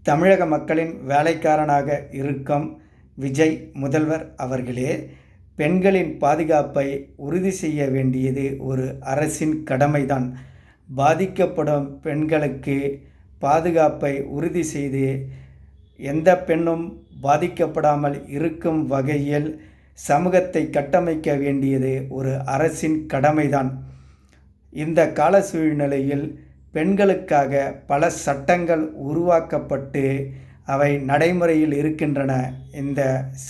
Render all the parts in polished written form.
தமிழக மக்களின் வேலைக்காரனாக இருக்கும் விஜய் முதல்வர் அவர்களே, பெண்களின் பாதுகாப்பை உறுதி செய்ய வேண்டியது ஒரு அரசின் கடமைதான். பாதிக்கப்படும் பெண்களுக்கு பாதுகாப்பை உறுதி செய்து எந்த பெண்ணும் பாதிக்கப்படாமல் இருக்கும் வகையில் சமூகத்தை கட்டமைக்க வேண்டியது ஒரு அரசின் கடமைதான். இந்த கால சூழ்நிலையில் பெண்களுக்காக பல சட்டங்கள் உருவாக்கப்பட்டு அவை நடைமுறையில் இருக்கின்றன. இந்த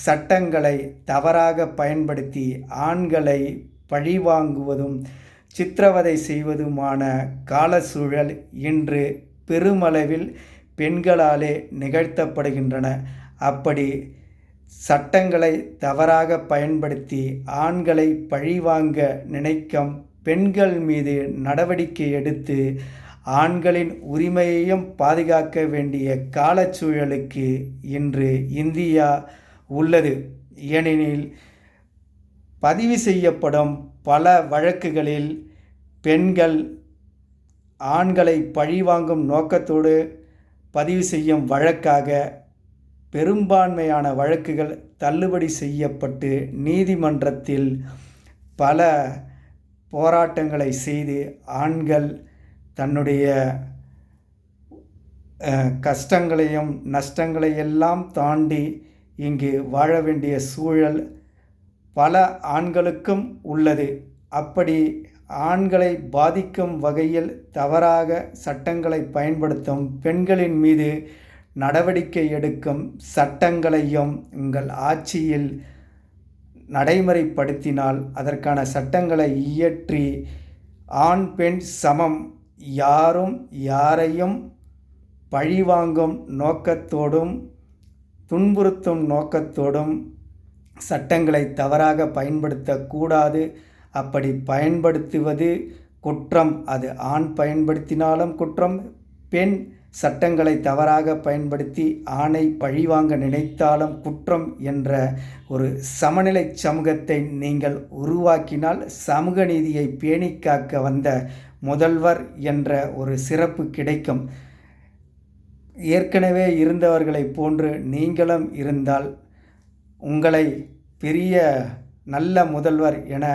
சட்டங்களை தவறாக பயன்படுத்தி ஆண்களை பழிவாங்குவதும் சித்திரவதை செய்வதுமான காலசூழல் இன்று பெருமளவில் பெண்களாலே நிகழ்த்தப்படுகின்றன. அப்படி சட்டங்களை தவறாக பயன்படுத்தி ஆண்களை பழிவாங்க நினைக்கும் பெண்கள் மீது நடவடிக்கை எடுத்து ஆண்களின் உரிமையையும் பாதுகாக்க வேண்டிய காலச்சூழலுக்கு இன்று இந்தியா உள்ளது. ஏனெனில் பதிவு செய்யப்படும் பல வழக்குகளில் பெண்கள் ஆண்களை பழிவாங்கும் நோக்கத்தோடு பதிவு செய்யும் வழக்காக பெரும்பான்மையான வழக்குகள் தள்ளுபடி செய்யப்பட்டு நீதிமன்றத்தில் பல போராட்டங்களை செய்து ஆண்கள் தன்னுடைய கஷ்டங்களையும் நஷ்டங்களையெல்லாம் தாண்டி இங்கு வாழ வேண்டிய சூழல் பல ஆண்களுக்கும் உள்ளது. அப்படி ஆண்களை பாதிக்கும் வகையில் தவறாக சட்டங்களை பயன்படுத்தும் பெண்களின் மீது நடவடிக்கை எடுக்கும் சட்டங்களையும் உங்கள் ஆட்சியில் நடைமுறைப்படுத்தினால், அதற்கான சட்டங்களை இயற்றி ஆண் பெண் சமம், யாரும் யாரையும் பழிவாங்கும் நோக்கத்தோடும் துன்புறுத்தும் நோக்கத்தோடும் சட்டங்களை தவறாக பயன்படுத்தக்கூடாது. அப்படி பயன்படுத்துவது குற்றம். அது ஆண் பயன்படுத்தினாலும் குற்றம், பெண் சட்டங்களை தவறாக பயன்படுத்தி ஆணை பழிவாங்க நினைத்தாலும் குற்றம் என்ற ஒரு சமநிலை சமூகத்தை நீங்கள் உருவாக்கினால் சமூக நீதியை பேணி காக்க வந்த முதல்வர் என்ற ஒரு சிறப்பு கிடைக்கும். ஏற்கனவே இருந்தவர்களைப் போன்று நீங்களும் இருந்தால் உங்களை பெரிய நல்ல முதல்வர் என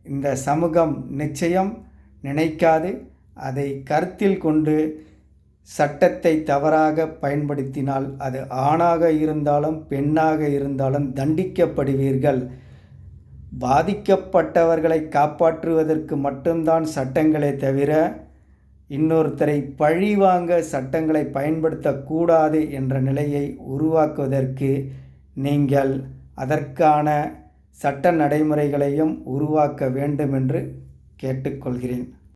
இந்த சமூகம் நிச்சயம் நினைக்காது. அதை கருத்தில் கொண்டு சட்டத்தை தவறாக பயன்படுத்தினால் அது ஆணாக இருந்தாலும் பெண்ணாக இருந்தாலும் தண்டிக்கப்படுவீர்கள். பாதிக்கப்பட்டவர்களை காப்பாற்றுவதற்கு மட்டும்தான் சட்டங்களே தவிர இன்னொருத்தரை பழிவாங்க சட்டங்களை பயன்படுத்தக்கூடாது என்ற நிலையை உருவாக்குவதற்கு நீங்கள் அதற்கான சட்ட நடைமுறைகளையும் உருவாக்க வேண்டும் என்று கேட்டுக்கொள்கிறேன்.